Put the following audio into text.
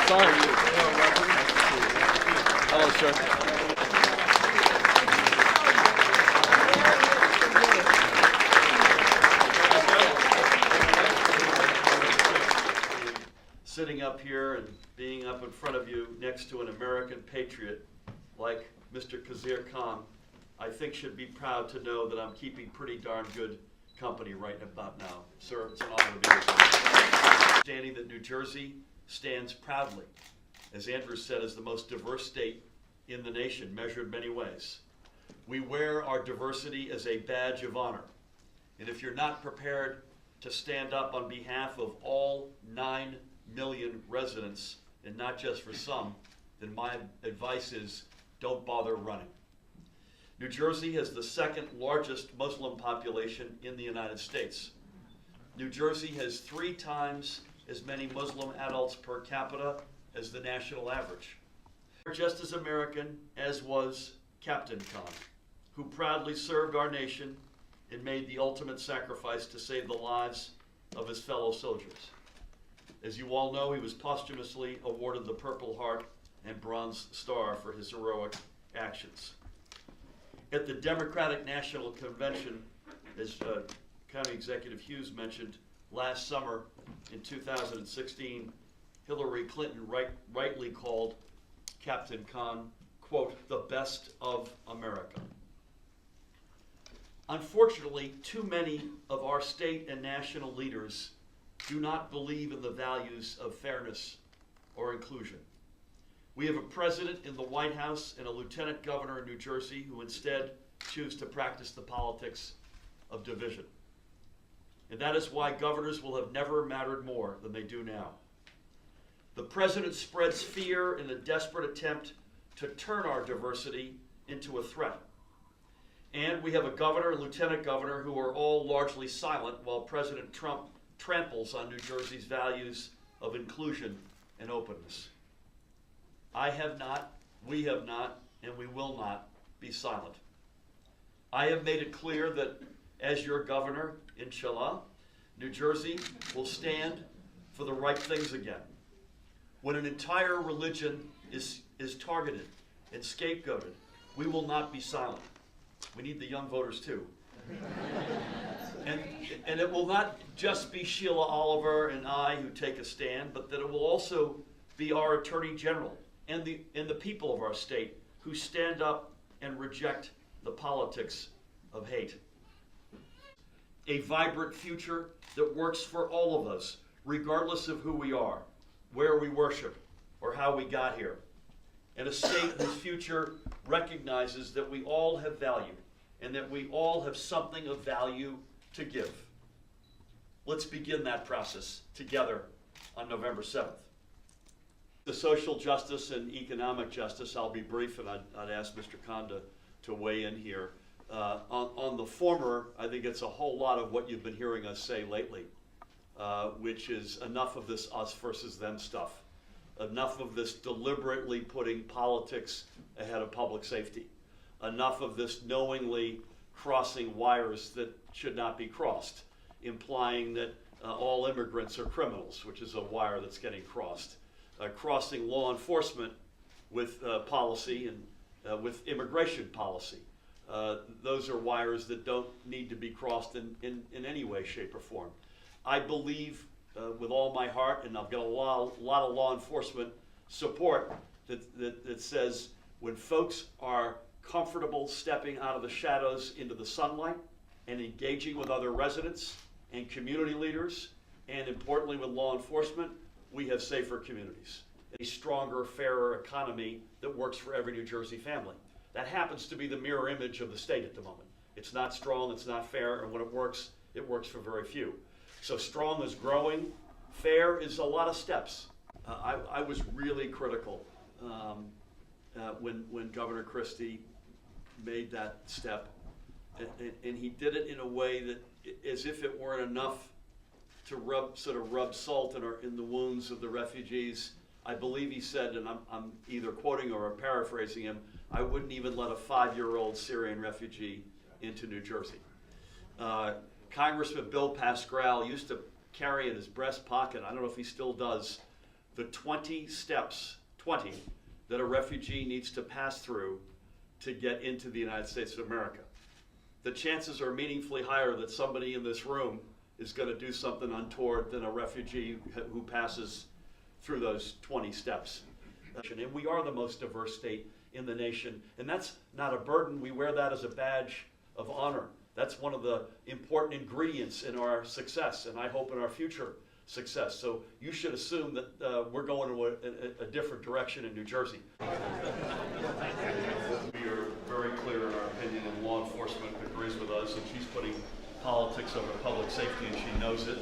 Sorry. Hello, sir. Sitting up here and being up in front of you next to an American patriot like Mr. Khizr Khan, I think should be proud to know that I'm keeping pretty darn good company right about now. Sir, it's an honor to be with you. Understanding that New Jersey stands proudly, as Andrew said, as the most diverse state in the nation, measured many ways. We wear our diversity as a badge of honor. And if you're not prepared to stand up on behalf of all 9 million residents, and not just for some, then my advice is don't bother running. New Jersey has the second largest Muslim population in the United States. New Jersey has 3 times as many Muslim adults per capita as the national average. We're just as American as was Captain Khan, who proudly served our nation and made the ultimate sacrifice to save the lives of his fellow soldiers. As you all know, he was posthumously awarded the Purple Heart and Bronze Star for his heroic actions. At the Democratic National Convention, as County Executive Hughes mentioned, last summer in 2016, Hillary Clinton rightly called Captain Khan, quote, the best of America. Unfortunately, too many of our state and national leaders do not believe in the values of fairness or inclusion. We have a president in the White House and a lieutenant governor in New Jersey who instead choose to practice the politics of division. And that is why governors will have never mattered more than they do now. The president spreads fear in a desperate attempt to turn our diversity into a threat. And we have a governor and lieutenant governor who are all largely silent while President Trump tramples on New Jersey's values of inclusion and openness. I have not, we have not, and we will not be silent. I have made it clear that as your governor, inshallah, New Jersey will stand for the right things again. When an entire religion is targeted and scapegoated, we will not be silent. We need the young voters too. And it will not just be Sheila Oliver and I who take a stand, but that it will also be our Attorney General and the people of our state who stand up and reject the politics of hate. A vibrant future that works for all of us, regardless of who we are, where we worship, or how we got here. And a state whose future recognizes that we all have value and that we all have something of value to give. Let's begin that process together on November 7th. The social justice and economic justice, I'll be brief, and I'd ask Mr. Khan to weigh in here. On the former, I think it's a whole lot of what you've been hearing us say lately, which is enough of this us versus them stuff. Enough of this deliberately putting politics ahead of public safety. Enough of this knowingly crossing wires that should not be crossed, implying that all immigrants are criminals, which is a wire that's getting crossed. Crossing law enforcement with policy and with immigration policy. Those are wires that don't need to be crossed in any way, shape, or form. I believe with all my heart, and I've got a lot of law enforcement support that says when folks are comfortable stepping out of the shadows into the sunlight and engaging with other residents and community leaders, and importantly with law enforcement, we have safer communities, a stronger, fairer economy that works for every New Jersey family. That happens to be the mirror image of the state at the moment. It's not strong, it's not fair, and when it works for very few. So strong is growing, fair is a lot of steps. I was really critical when Governor Christie made that step, and he did it in a way that, as if it weren't enough to rub salt in the wounds of the refugees. I believe he said, and I'm either quoting or paraphrasing him, I wouldn't even let a 5-year-old Syrian refugee into New Jersey. Congressman Bill Pascrell used to carry in his breast pocket, I don't know if he still does, the 20 steps, 20, that a refugee needs to pass through to get into the United States of America. The chances are meaningfully higher that somebody in this room is going to do something untoward than a refugee who passes through those 20 steps. And we are the most diverse state in the nation, and that's not a burden. We wear that as a badge of honor. That's one of the important ingredients in our success, and I hope in our future success. So you should assume that we're going to a different direction in New Jersey. We are very clear in our opinion, and law enforcement agrees with us, and she's putting politics over public safety, and she knows it.